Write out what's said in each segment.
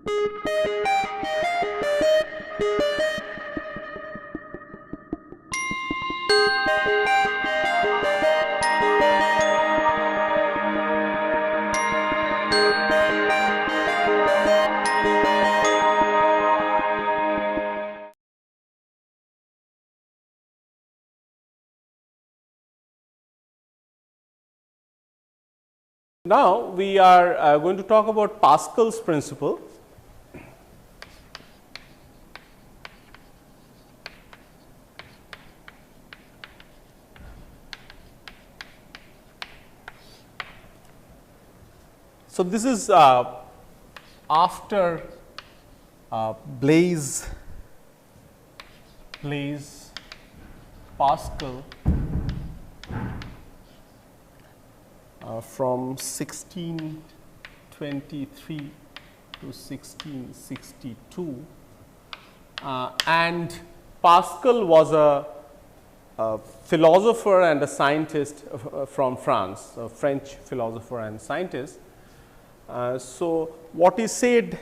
Now, we are going to talk about Pascal's principle. So, this is after Blaise Pascal from 1623 to 1662, and Pascal was a philosopher and a scientist from France, a French philosopher and scientist. So, what is said,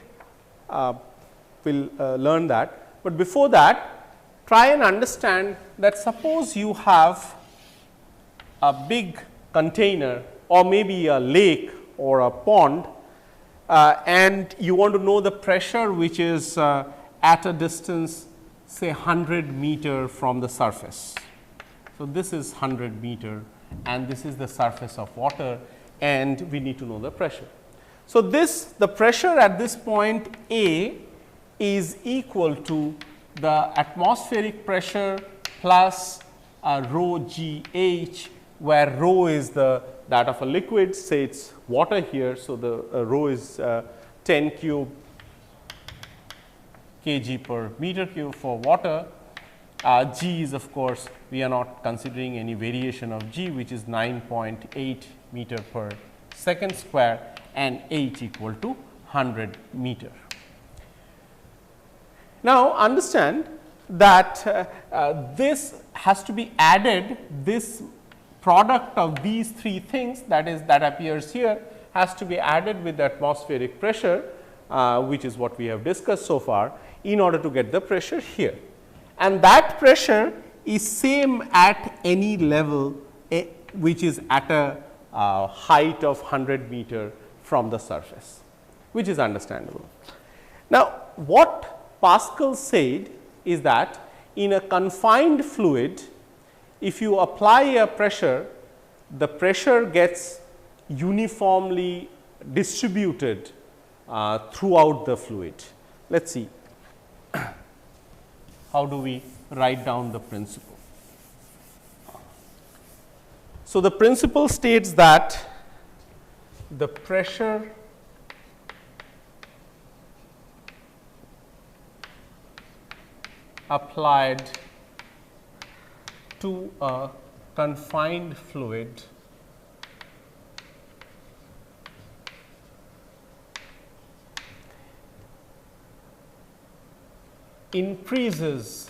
we'll learn that, but before that try and understand that suppose you have a big container or maybe a lake or a pond, and you want to know the pressure which is at a distance say 100 meter from the surface. So, this is 100 meter and this is the surface of water, and we need to know the pressure. So, the pressure at this point A is equal to the atmospheric pressure plus rho g h, where rho is that of a liquid, say it is water here. So, the rho is 10 cube kg per meter cube for water. G is of course, we are not considering any variation of G, which is 9.8 meter per second square, and h equal to 100 meter. Now, understand that this has to be added, this product of these three things, that is that appears here, has to be added with the atmospheric pressure, which is what we have discussed so far, in order to get the pressure here. And that pressure is same at any level which is at a height of 100 meter from the surface, which is understandable. Now, what Pascal said is that in a confined fluid, if you apply a pressure, the pressure gets uniformly distributed throughout the fluid. Let us see how do we write down the principle. So, the principle states that the pressure applied to a confined fluid increases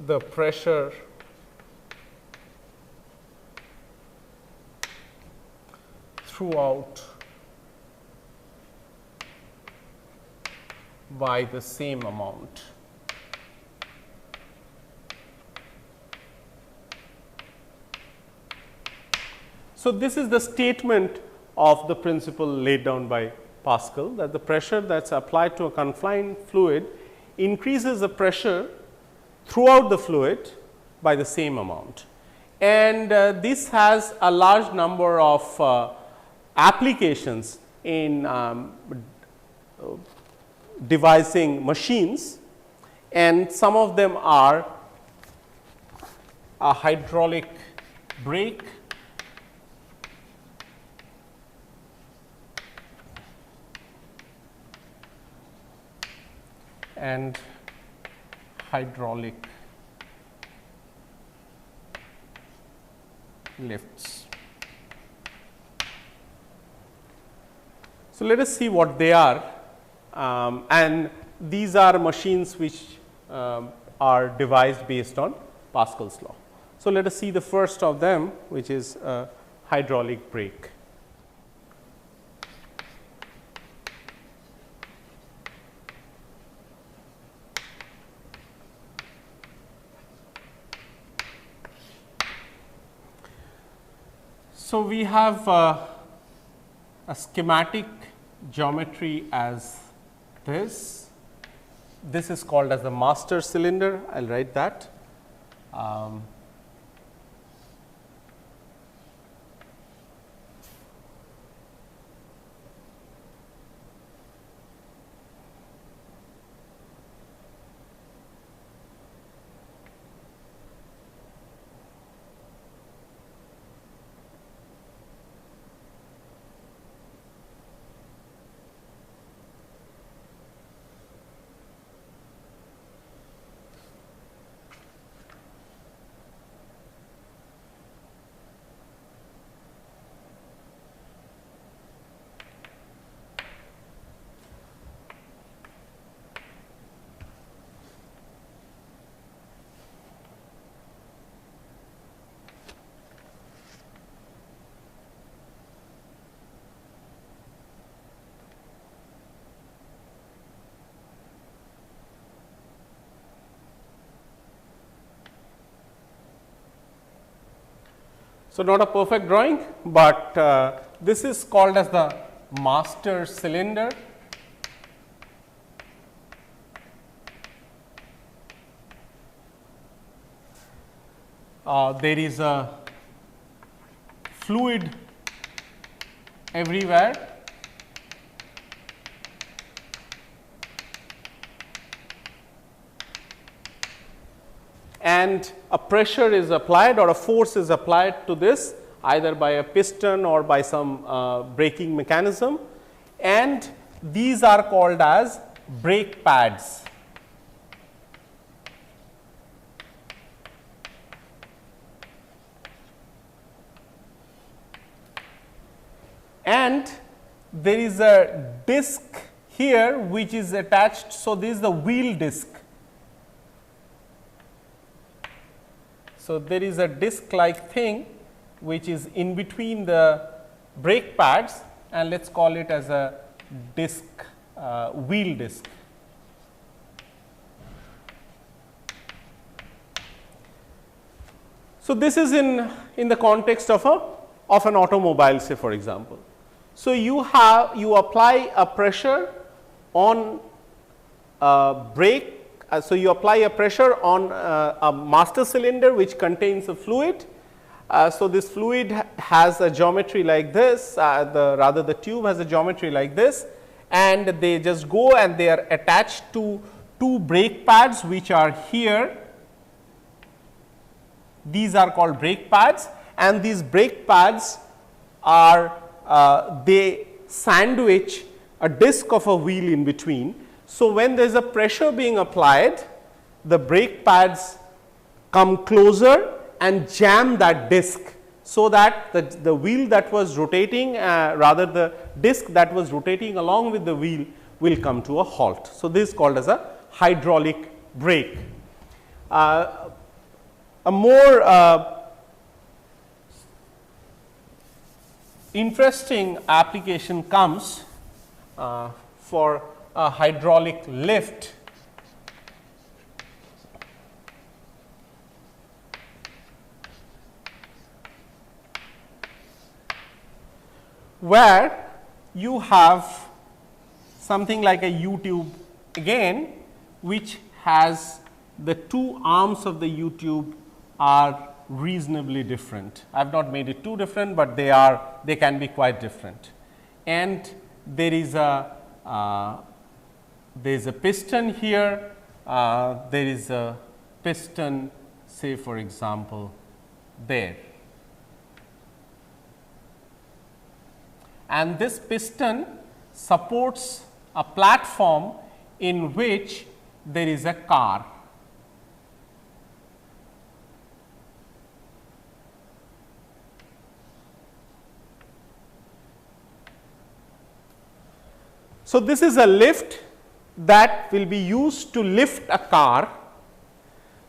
the pressure throughout by the same amount. So, this is the statement of the principle laid down by Pascal, that the pressure that is applied to a confined fluid increases the pressure throughout the fluid by the same amount. And this has a large number of applications in devising machines, and some of them are a hydraulic brake, and hydraulic lifts. So, let us see what they are, and these are machines which are devised based on Pascal's law. So, let us see the first of them, which is a hydraulic brake. So, we have a schematic geometry as this. This is called as the master cylinder. I will write that. So, not a perfect drawing, but this is called as the master cylinder. There is a fluid everywhere, and a pressure is applied or a force is applied to this, either by a piston or by some braking mechanism, and these are called as brake pads. And there is a disc here which is attached. So, this is the wheel disc. So, there is a disc like thing which is in between the brake pads, and let us call it as a disc, wheel disc. So, this is in the context of an automobile, say for example. So, you apply a pressure on brake. So, you apply a pressure on a master cylinder which contains a fluid. So, this fluid has a geometry like this, the tube has a geometry like this, and they just go and they are attached to two brake pads which are here. These are called brake pads, and these brake pads are they sandwich a disc of a wheel in between. So, when there is a pressure being applied, the brake pads come closer and jam that disc, so that the wheel that was rotating, rather the disc that was rotating along with the wheel will come to a halt. So, this is called as a hydraulic brake. A more interesting application comes for a hydraulic lift. Where you have something like a U-tube again, which has the two arms of the U-tube are reasonably different. I have not made it too different, but they can be quite different. And there is a piston here, there is a piston, say for example there, and this piston supports a platform in which there is a car. So, this is a lift that will be used to lift a car.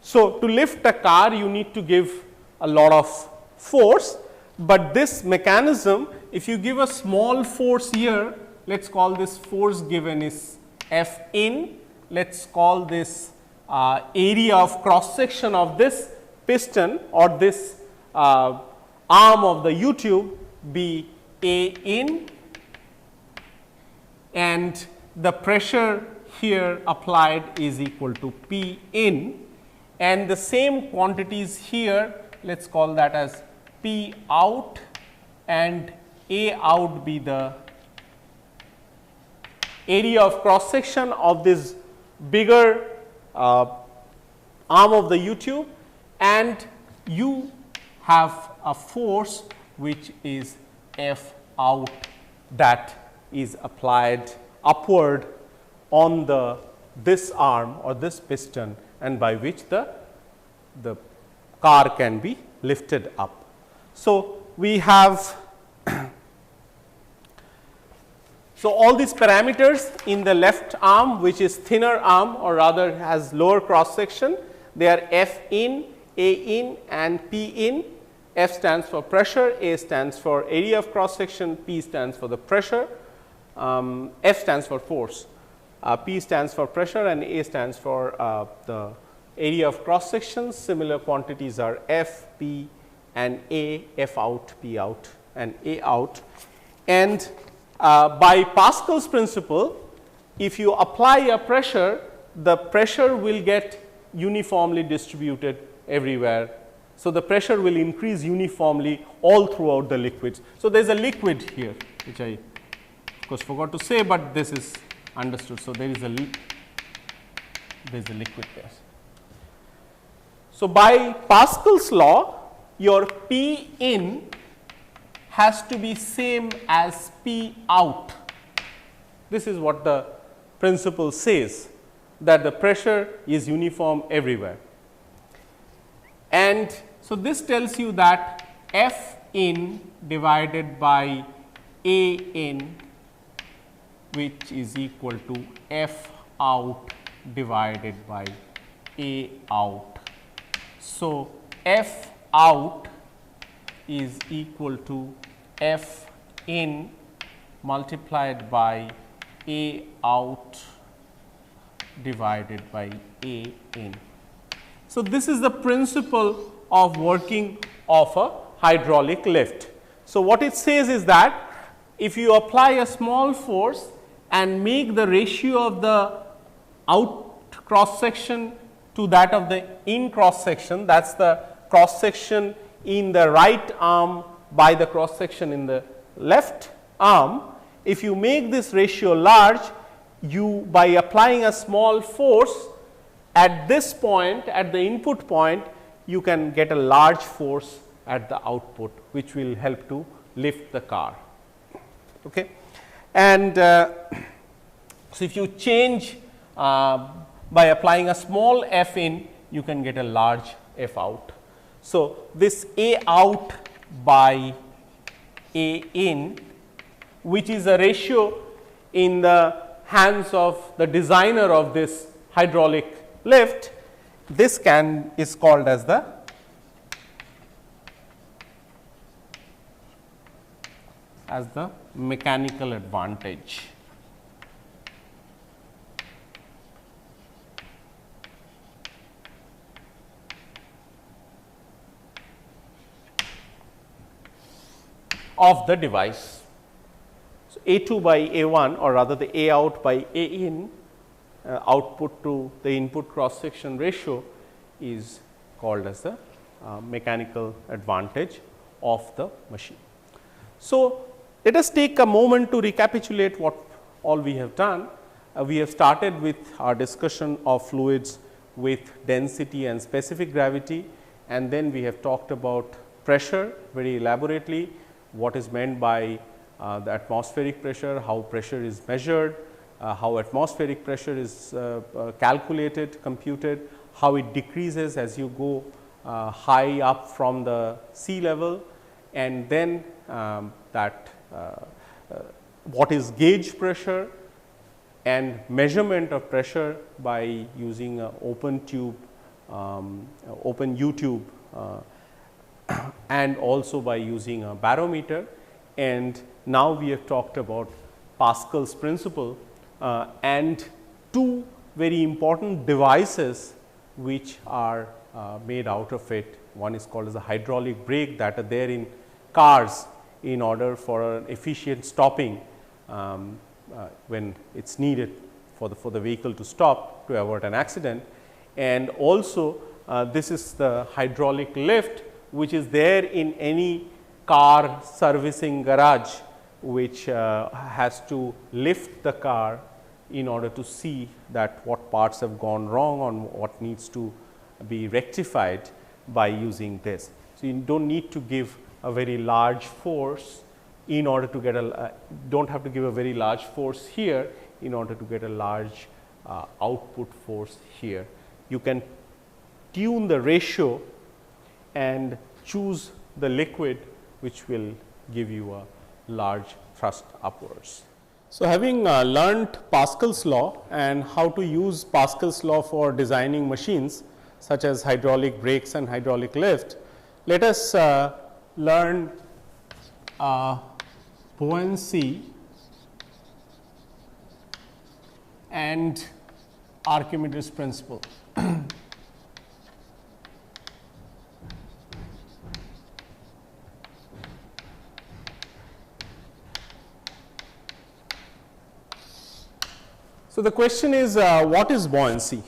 So, to lift a car you need to give a lot of force, but this mechanism, if you give a small force here, let us call this force given is F in, let us call this area of cross section of this piston or this arm of the U tube be A in, and the pressure here applied is equal to P in, and the same quantities here, let us call that as P out and A out be the area of cross section of this bigger arm of the U tube, and you have a force which is F out that is applied upward on this arm or this piston, and by which the car can be lifted up. So, we have so all these parameters in the left arm, which is thinner arm or rather has lower cross section, they are F in, A in and P in. F stands for pressure, A stands for area of cross section, P stands for the pressure, F stands for force, P stands for pressure and A stands for the area of cross section. Similar quantities are F, P and A, F out, P out and A out. And by Pascal's principle, if you apply a pressure, the pressure will get uniformly distributed everywhere. So, the pressure will increase uniformly all throughout the liquids. So, there is a liquid here, which I of course forgot to say, but this is understood. So, there is a liquid there. So, by Pascal's law, your P in has to be same as P out. This is what the principle says, that the pressure is uniform everywhere. And so, this tells you that F in divided by A in, which is equal to F out divided by A out. So, F out is equal to F in multiplied by A out divided by A in. So, this is the principle of working of a hydraulic lift. So, what it says is that if you apply a small force and make the ratio of the out cross section to that of the in cross section, that is the cross section in the right arm by the cross section in the left arm. If you make this ratio large, you by applying a small force at this point, at the input point, you can get a large force at the output, which will help to lift the car. Okay. And so, if you change by applying a small F in, you can get a large F out. So, this A out by A in, which is a ratio in the hands of the designer of this hydraulic lift, this is called as the mechanical advantage. Of the device. So, A2 by A1 or rather the A out by A in output to the input cross section ratio is called as the mechanical advantage of the machine. So, let us take a moment to recapitulate what all we have done. We have started with our discussion of fluids with density and specific gravity, and then we have talked about pressure very elaborately, what is meant by the atmospheric pressure, how pressure is measured, how atmospheric pressure is calculated, computed, how it decreases as you go high up from the sea level, and then what is gauge pressure and measurement of pressure by using a open tube, open U tube and also by using a barometer. And now we have talked about Pascal's principle and two very important devices which are made out of it. One is called as a hydraulic brake that are there in cars in order for an efficient stopping when it is needed for the vehicle to stop to avoid an accident. And also this is the hydraulic lift which is there in any car servicing garage, which has to lift the car in order to see that what parts have gone wrong or what needs to be rectified by using this. So, you do not need to give a very large force in order to get a do not have to give a very large force here in order to get a large output force here. You can tune the ratio and choose the liquid which will give you a large thrust upwards. So, having learnt Pascal's law and how to use Pascal's law for designing machines such as hydraulic brakes and hydraulic lift, let us learn buoyancy and Archimedes' principle. So, the question is what is buoyancy?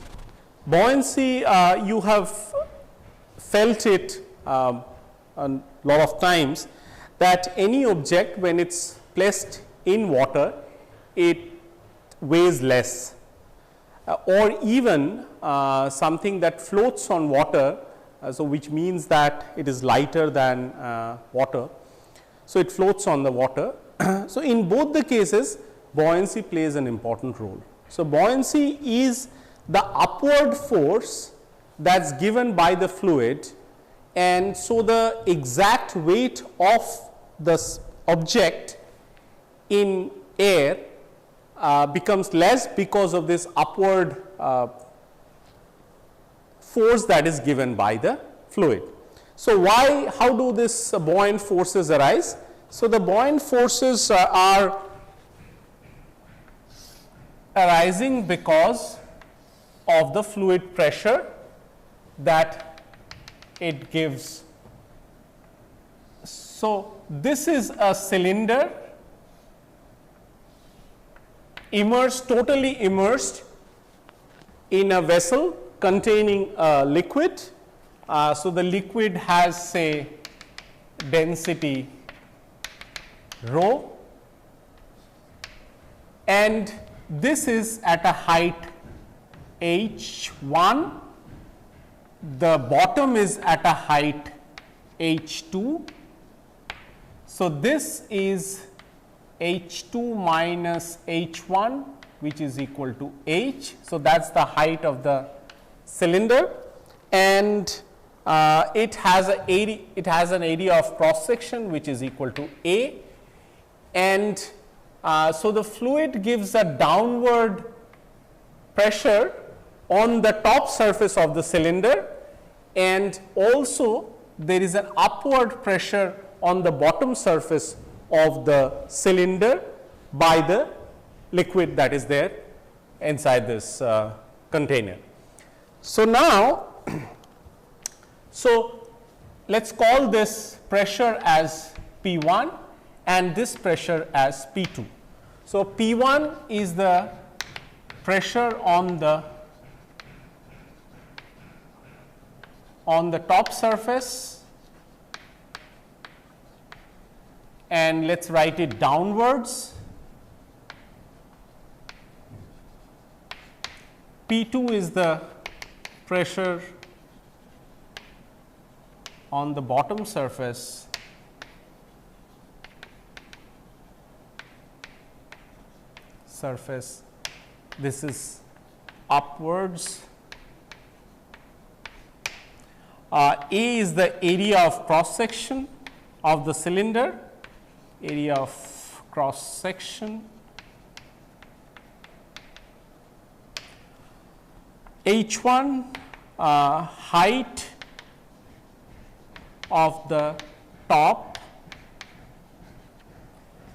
Buoyancy, you have felt it a lot of times that any object when it is placed in water, it weighs less or even something that floats on water. So, which means that it is lighter than water. So, it floats on the water. So, in both the cases buoyancy plays an important role. So, buoyancy is the upward force that is given by the fluid, and so the exact weight of the object in air becomes less because of this upward force that is given by the fluid. So, how do this buoyant forces arise? So, the buoyant forces are arising because of the fluid pressure that it gives. So, this is a cylinder immersed, totally immersed in a vessel containing a liquid. So, the liquid has say density rho, and this is at a height h1, the bottom is at a height h2. So, this is h2 minus h1 which is equal to h. So, that is the height of the cylinder, and it has an area of cross section which is equal to A, and so the fluid gives a downward pressure on the top surface of the cylinder, and also there is an upward pressure on the bottom surface of the cylinder by the liquid that is there inside this container. So, now let us call this pressure as P1 and this pressure as P2. So, P1 is the pressure on the top surface, and let us write it downwards. P2 is the pressure on the bottom surface this is upwards. A is the area of cross section of the cylinder, area of cross section. H1 height of the top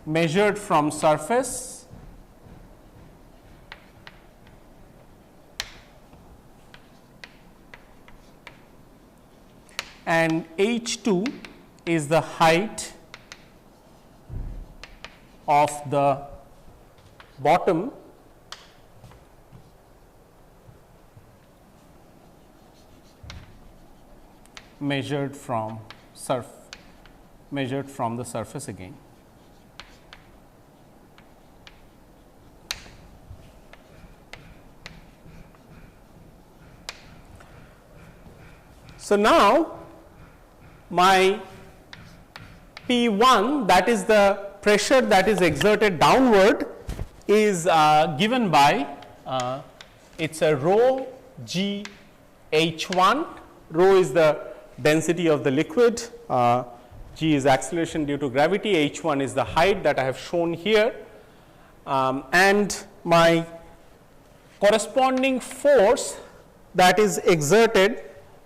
measured from surface and h2 is the height of the bottom measured from the surface again. So, now my P1, that is the pressure that is exerted downward, is given by it is a rho g h1. Rho is the density of the liquid, g is acceleration due to gravity, h1 is the height that I have shown here, and my corresponding force that is exerted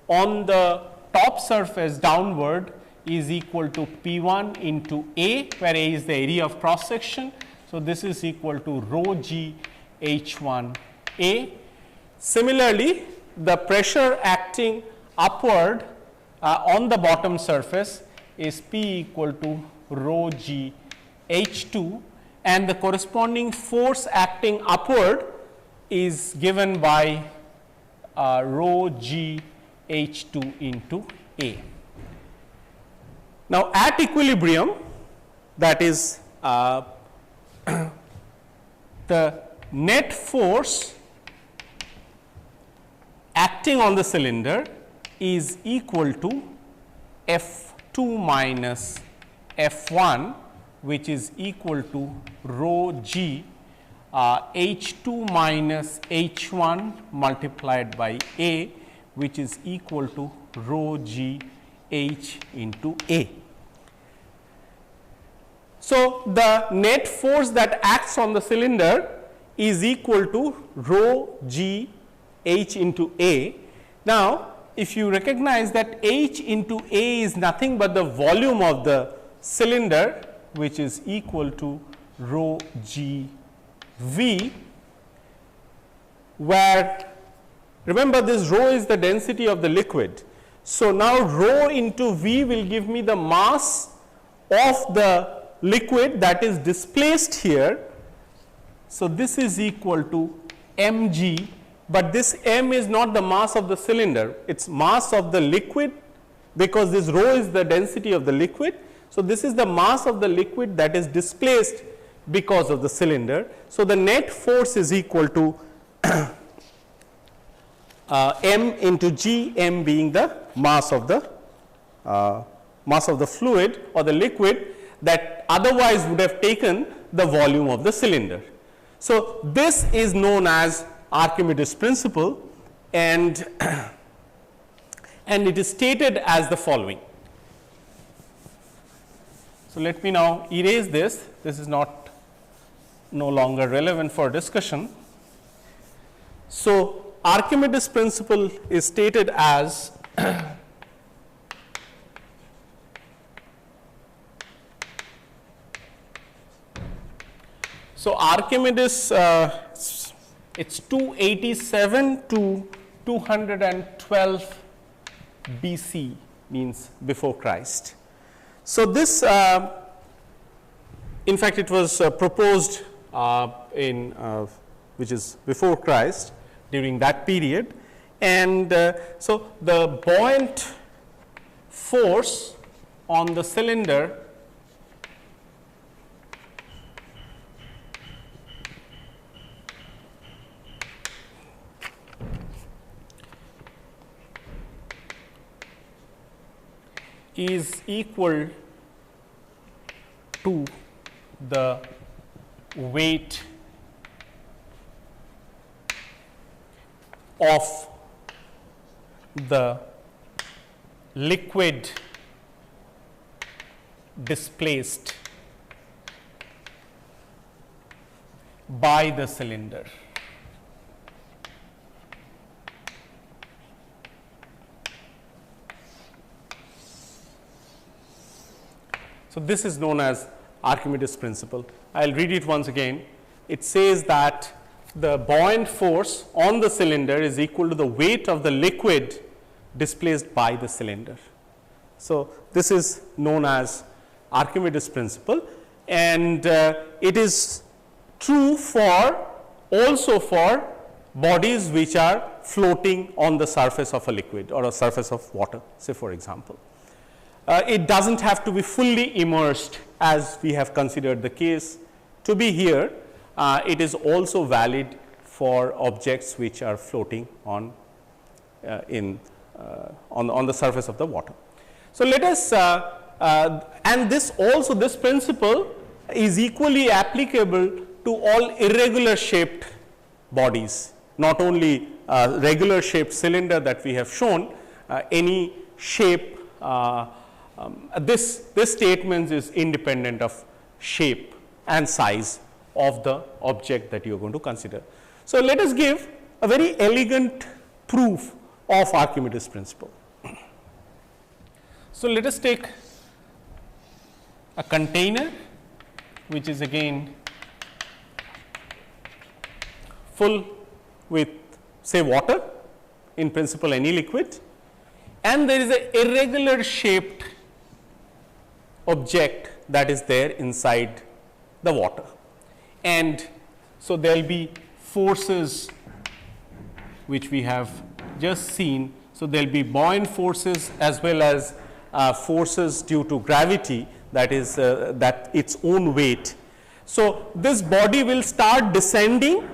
on the top surface downward is equal to P1 into A, where A is the area of cross section. So, this is equal to rho g h1 A. Similarly, the pressure acting upward on the bottom surface is P equal to rho g h2, and the corresponding force acting upward is given by rho g h2 into A. Now, at equilibrium, that is the net force acting on the cylinder is equal to F2 minus F1, which is equal to rho g H2 minus H1 multiplied by A, which is equal to rho g H into A. So, the net force that acts on the cylinder is equal to rho g H into A. Now, if you recognize that H into A is nothing but the volume of the cylinder, which is equal to rho g V, where remember this rho is the density of the liquid. So, now rho into V will give me the mass of the liquid that is displaced here. So, this is equal to mg, but this m is not the mass of the cylinder, it is mass of the liquid, because this rho is the density of the liquid. So, this is the mass of the liquid that is displaced because of the cylinder. So, the net force is equal to m into g, m being the mass of the fluid or the liquid that otherwise would have taken the volume of the cylinder. So, this is known as Archimedes principle, and it is stated as the following. So, let me now erase this. This is no longer relevant for discussion. So, Archimedes principle is stated as so Archimedes it's 287 to 212 BC, means before Christ. So, this in fact it was proposed in which is before Christ, during that period, and so the buoyant force on the cylinder is equal to the weight of the liquid displaced by the cylinder. So, this is known as Archimedes principle. I will read it once again. It says that the buoyant force on the cylinder is equal to the weight of the liquid displaced by the cylinder. So, this is known as Archimedes principle, and it is true for also for bodies which are floating on the surface of a liquid or a surface of water, say for example. It does not have to be fully immersed as we have considered the case to be here. It is also valid for objects which are floating on on the surface of the water. So, let us and this principle is equally applicable to all irregular shaped bodies, not only regular shaped cylinder that we have shown, any shape. This statement is independent of shape and size of the object that you are going to consider. So, let us give a very elegant proof of Archimedes principle. So, let us take a container which is again full with say water, in principle any liquid, and there is a irregular shaped object that is there inside the water. And so, there will be forces which we have just seen. So, there will be buoyant forces as well as forces due to gravity, that is that its own weight. So, this body will start descending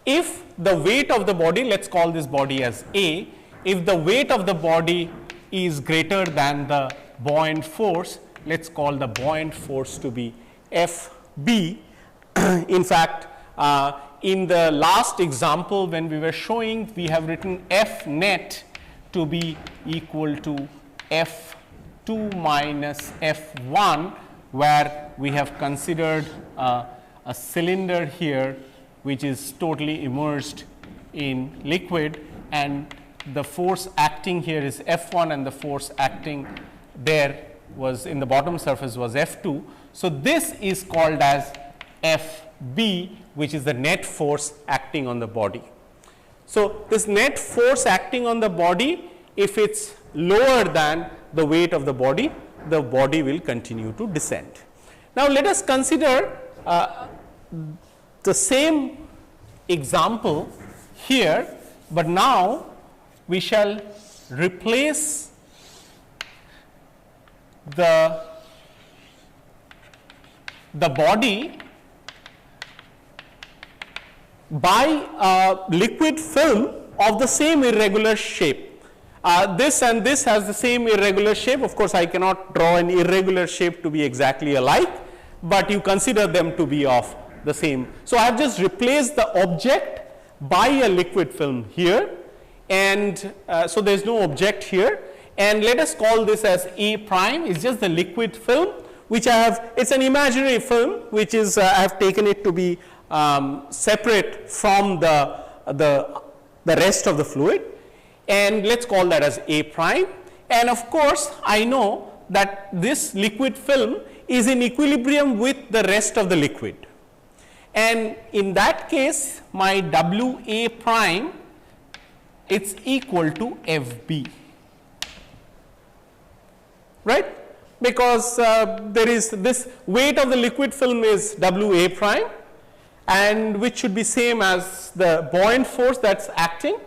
if the weight of the body, let us call this body as A, if the weight of the body is greater than the buoyant force, let us call the buoyant force to be Fb. In fact, in the last example when we were showing, we have written F net to be equal to F2 minus F1, where we have considered a cylinder here which is totally immersed in liquid, and the force acting here is F1 and the force acting there was in the bottom surface was F2. So, this is called as Fb, which is the net force acting on the body. So, this net force acting on the body, if it is lower than the weight of the body will continue to descend. Now, let us consider the same example here, but now we shall replace the body by a liquid film of the same irregular shape. This and this has the same irregular shape. Of course, I cannot draw an irregular shape to be exactly alike, but you consider them to be of the same. So, I have just replaced the object by a liquid film here, and so there is no object here, and let us call this as A prime. It is just the liquid film which I have, it is an imaginary film which is I have taken it to be separate from the rest of the fluid, and let us call that as A prime. And of course, I know that this liquid film is in equilibrium with the rest of the liquid, and in that case my W A prime, it is equal to Fb, right, because there is this weight of the liquid film is W A prime, and which should be same as the buoyant force that is acting,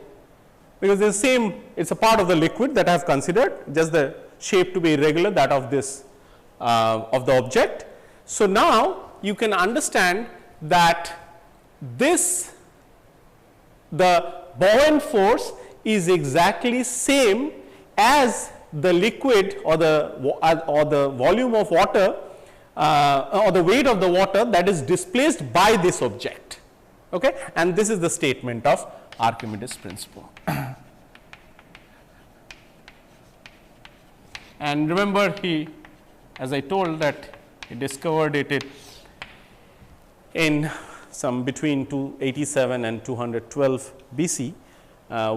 because it is same, it is a part of the liquid that I have considered, just the shape to be irregular, that of this of the object. So, now you can understand that this, the buoyant force is exactly same as the liquid or the volume of water or the weight of the water that is displaced by this object, okay? And this is the statement of Archimedes principle. And remember, he, as I told, that he discovered it in some between 287 and 212 BC,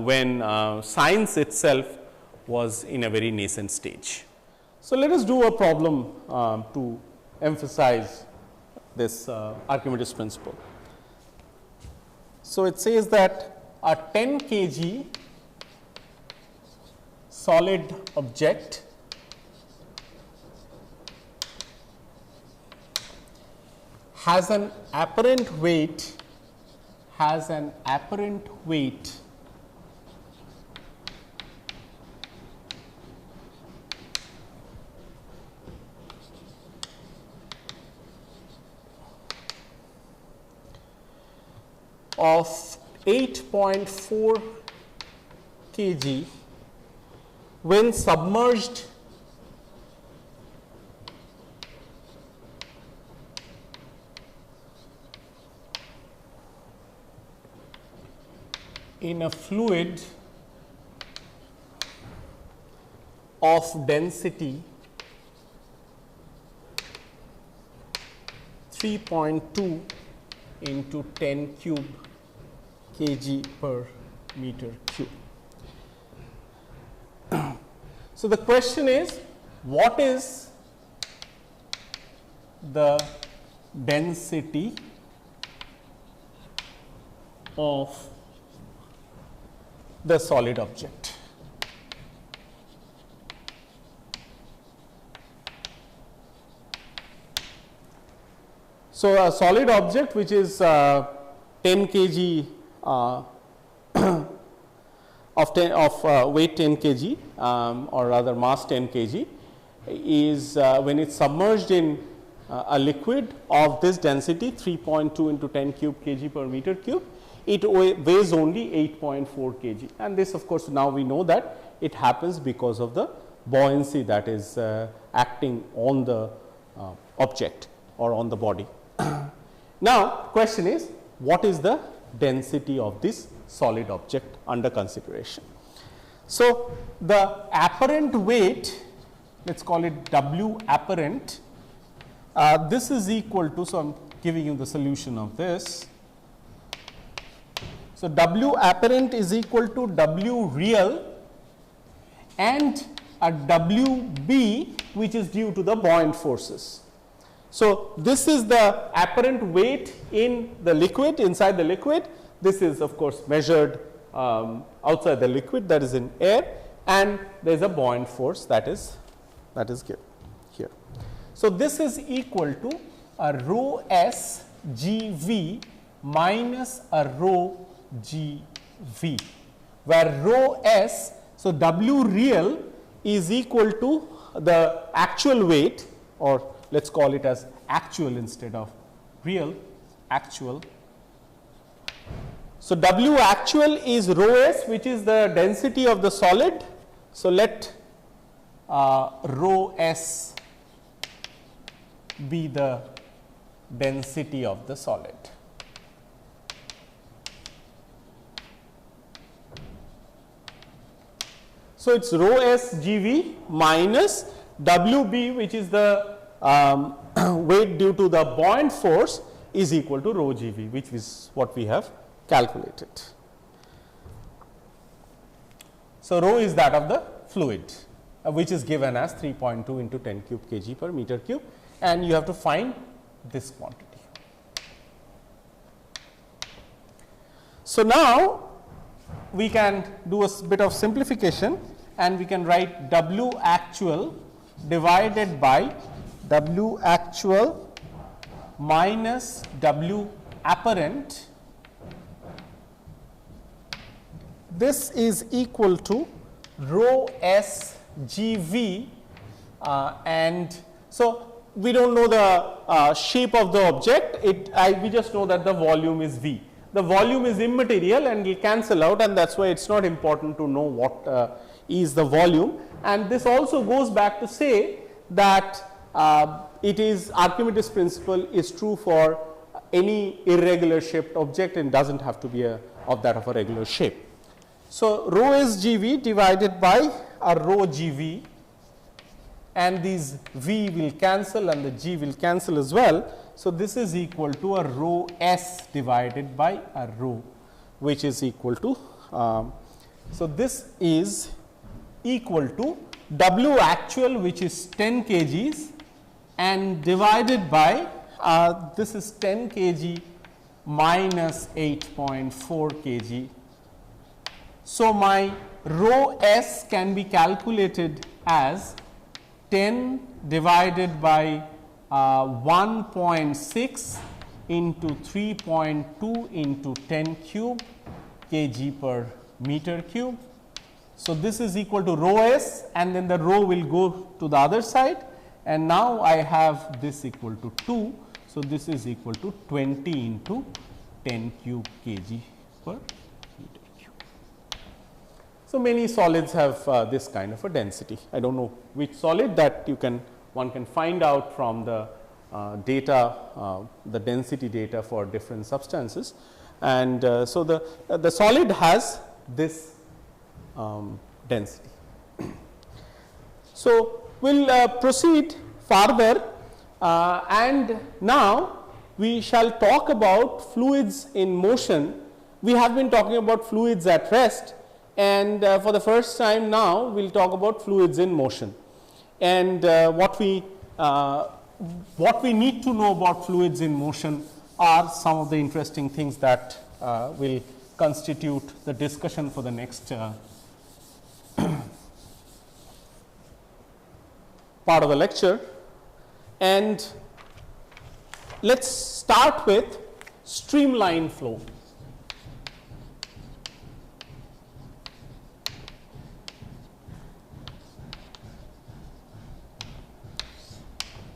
when science itself was in a very nascent stage. So, let us do a problem to emphasize this Archimedes principle. So, it says that a 10 kg solid object has an apparent weight of 8.4 kg when submerged in a fluid of density 3.2 into 10 cube kg per meter cube. So, the question is, what is the density of the solid object? So, a solid object which is 10 kg of weight 10 kg or rather mass 10 kg is when it is submerged in a liquid of this density 3.2 into 10 cube kg per meter cube, it weighs only 8.4 kg, and this of course now we know that it happens because of the buoyancy that is acting on the object or on the body. Now, question is, what is the density of this solid object under consideration? So, the apparent weight, let us call it W apparent, this is equal to, so I am giving you the solution of this. So, W apparent is equal to W real and a W B which is due to the buoyant forces. So, this is the apparent weight in the liquid, inside the liquid. This is of course measured outside the liquid, that is in air, and there is a buoyant force that is given here. So, this is equal to a rho S G V minus a rho G V, where rho S, so W real is equal to the actual weight, or let us call it as actual instead of real, actual. So, W actual is rho S, which is the density of the solid. So, let rho S be the density of the solid. So, it is rho S G V minus W B, which is the weight due to the buoyant force, is equal to rho G V, which is what we have calculated. So, rho is that of the fluid, which is given as 3.2 into 10 cube kg per meter cube, and you have to find this quantity. So, now we can do a bit of simplification and we can write W actual divided by W actual minus W apparent. This is equal to rho S G V, and so we do not know the shape of the object, we just know that the volume is V. The volume is immaterial and will cancel out, and that is why it is not important to know what is the volume. And this also goes back to say that it is Archimedes principle is true for any irregular shaped object and does not have to be of that of a regular shape. So, rho S G V divided by a rho G V, and these V will cancel and the G will cancel as well. So, this is equal to a rho S divided by a rho, which is equal to, so this is equal to W actual, which is 10 kgs, and divided by this is 10 kg minus 8.4 kg. So, my rho s can be calculated as 10 divided by 1.6 into 3.2 into 10 cube kg per meter cube. So, this is equal to rho s, and then the rho will go to the other side, and now I have this equal to 2. So, this is equal to 20 into 10 cube kg per meter cube. So, many solids have this kind of a density. I do not know which solid, that one can find out from the data, the density data for different substances, and so the solid has this density. So, we will proceed further, and now we shall talk about fluids in motion. We have been talking about fluids at rest, and for the first time now we will talk about fluids in motion. And what we need to know about fluids in motion are some of the interesting things that will constitute the discussion for the next part of the lecture. And let us start with streamline flow.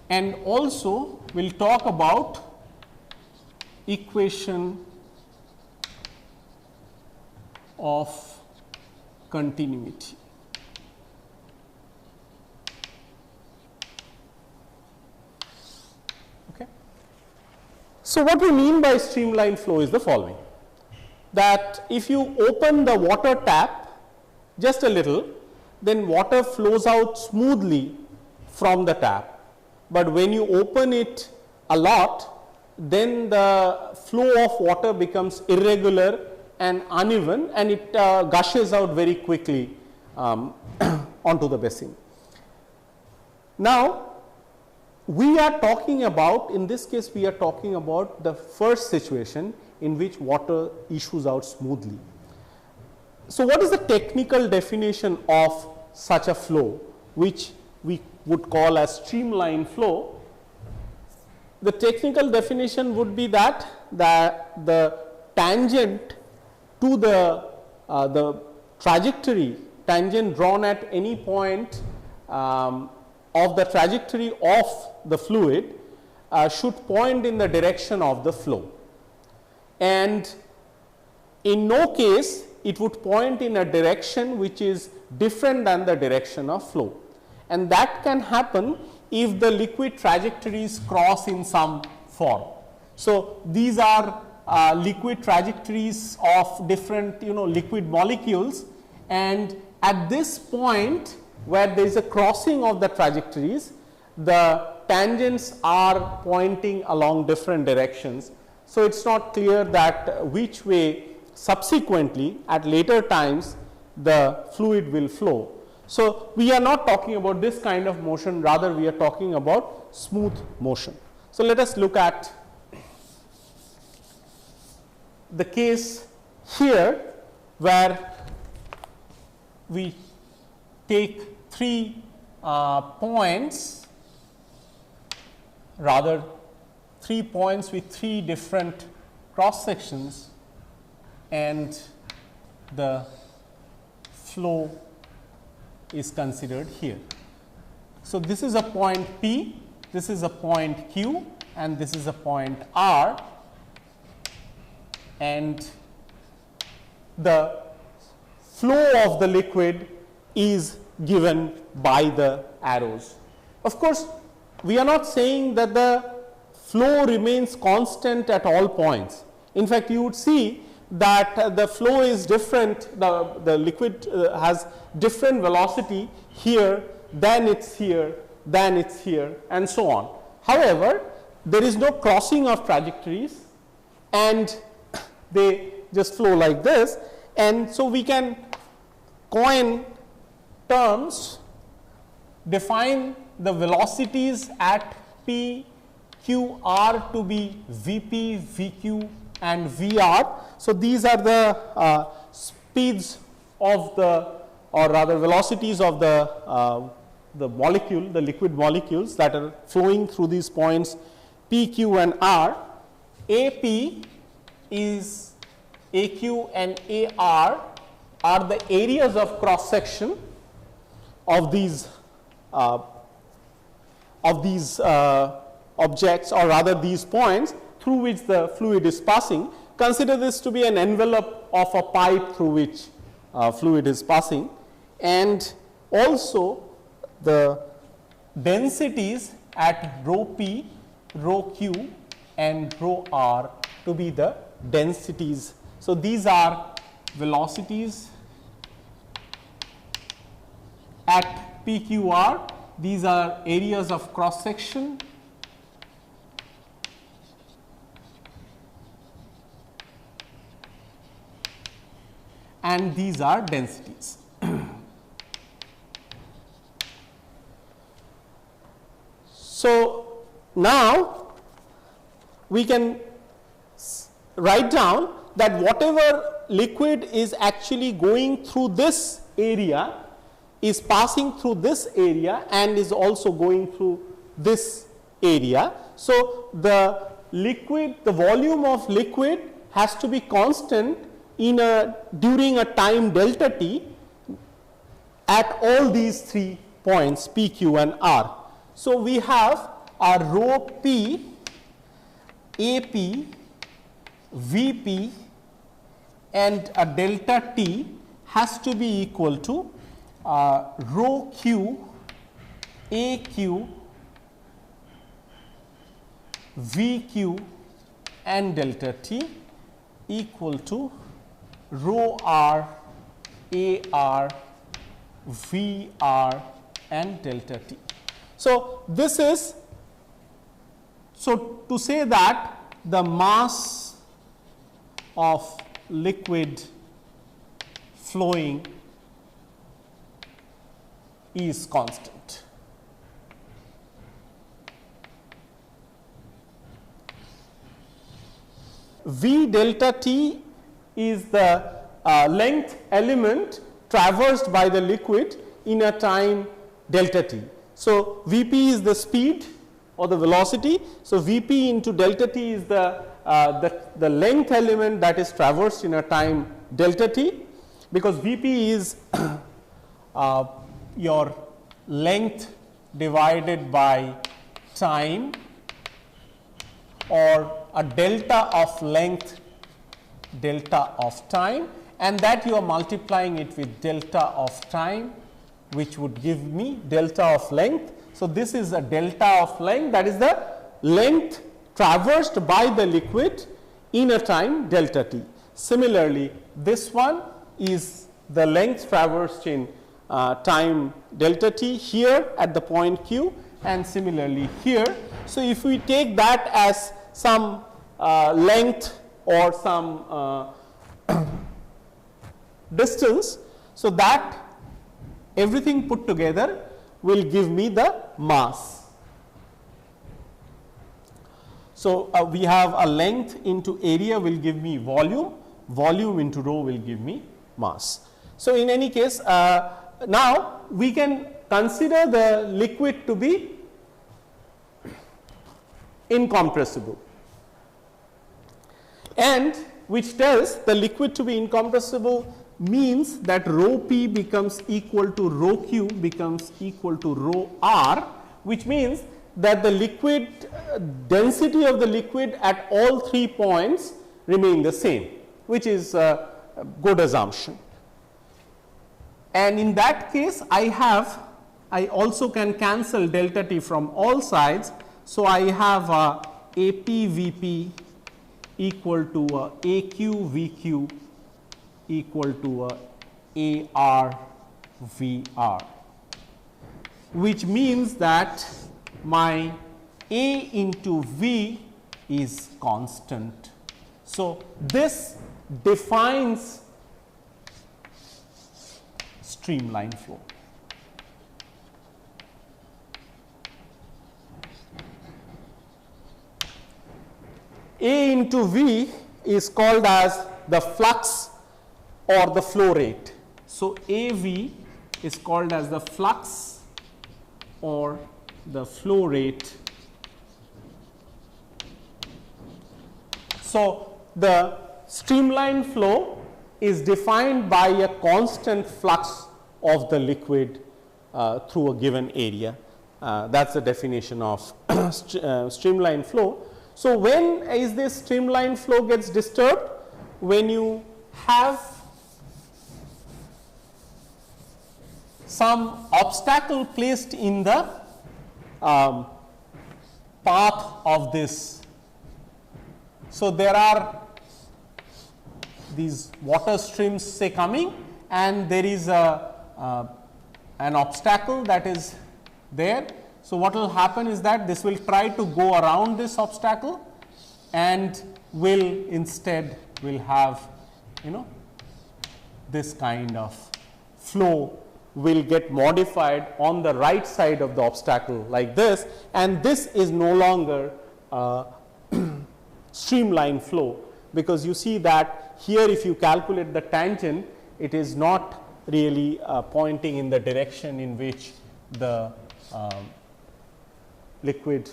And also we will talk about equation of continuity. Okay. So, what we mean by streamline flow is the following, that if you open the water tap just a little, then water flows out smoothly from the tap. But when you open it a lot, then the flow of water becomes irregular and uneven, and it gushes out very quickly onto the basin. Now, we are talking about, in this case we are talking about the first situation in which water issues out smoothly. So, what is the technical definition of such a flow, which we would call as streamline flow? The technical definition would be that the tangent to the trajectory, tangent drawn at any point of the trajectory of the fluid should point in the direction of the flow, and in no case it would point in a direction which is different than the direction of flow. And that can happen if the liquid trajectories cross in some form. So, these are liquid trajectories of different liquid molecules, and at this point where there is a crossing of the trajectories, the tangents are pointing along different directions. So, it is not clear that which way subsequently at later times the fluid will flow. So, we are not talking about this kind of motion, rather we are talking about smooth motion. So, let us look at the case here where we take 3 points, rather 3 points with 3 different cross sections, and the flow is considered here. So, this is a point P, this is a point Q, and this is a point R, and the flow of the liquid is given by the arrows. Of course, we are not saying that the flow remains constant at all points. In fact, you would see that the flow is different, the liquid has different velocity here, then it is here, then it is here, and so on. However, there is no crossing of trajectories, and they just flow like this, and so we can coin terms define the velocities at P, Q, R to be Vp, Vq and Vr. So, these are the speeds of the, or rather velocities of the molecule, the liquid molecules that are flowing through these points P, Q and R. AP is AQ and AR are the areas of cross section of these objects, or rather these points through which the fluid is passing. Consider this to be an envelope of a pipe through which fluid is passing, and also the densities at rho P, rho Q and rho R to be the densities. So, these are velocities at PQR, these are areas of cross section and these are densities. So, now we can write down that whatever liquid is actually going through this area is passing through this area and is also going through this area. So, the liquid, the volume of liquid has to be constant in a during a time delta t at all these 3 points P, Q and R. So, we have our rho P, AP, Vp and a delta t has to be equal to rho Q, AQ, Vq and delta t equal to rho R, AR, VR and delta t. So, this is, so to say that the mass of liquid flowing is constant. V delta t is the length element traversed by the liquid in a time delta t. So, Vp is the speed or the velocity. So, Vp into delta t is the length element that is traversed in a time delta t, because Vp is your length divided by time, or a delta of length delta of time, and that you are multiplying it with delta of time, which would give me delta of length. So, this is a delta of length, that is the length traversed by the liquid in a time delta t. Similarly, this one is the length traversed in time delta t here at the point Q, and similarly here. So, if we take that as some length or some distance, so that everything put together will give me the mass. So, we have a length into area will give me volume, volume into rho will give me mass. So, in any case, now we can consider the liquid to be incompressible, and which tells the liquid to be incompressible means that rho P becomes equal to rho Q becomes equal to rho R, which means that the liquid density of the liquid at all 3 points remain the same, which is a good assumption. And in that case, I also can cancel delta T from all sides. So, I have AP Vp equal to AQ Vq equal to AR VR, which means that my A into V is constant. So, this defines streamline flow. A into V is called as the flux or the flow rate. So, AV is called as the flux or the flow rate. So, the streamline flow is defined by a constant flux of the liquid through a given area. That is the definition of streamline flow. So, when is this streamline flow gets disturbed? When you have some obstacle placed in the path of this. So, there are these water streams say coming, and there is an obstacle that is there. So, what will happen is that this will try to go around this obstacle and will instead will have this kind of flow will get modified on the right side of the obstacle like this, and this is no longer streamline flow, because you see that here if you calculate the tangent, it is not really pointing in the direction in which the liquid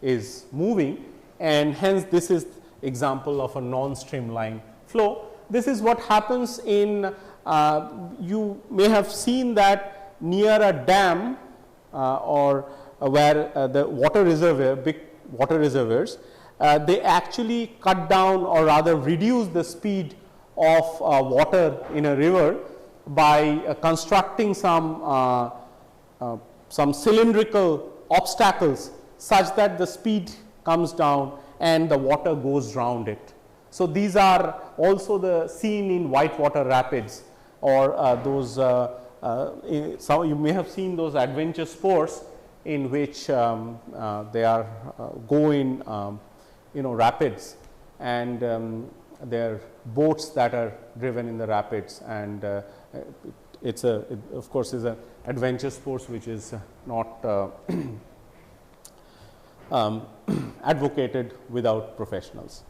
is moving, and hence this is example of a non-streamline flow. This is what happens in you may have seen that near a dam or where the water reservoir, big water reservoirs, they actually cut down or rather reduce the speed of water in a river by constructing some cylindrical obstacles such that the speed comes down and the water goes around it. So, these are also the seen in whitewater rapids, or those so you may have seen those adventure sports in which they are go in rapids, and there are boats that are driven in the rapids, and it of course is an adventure sports which is not advocated without professionals.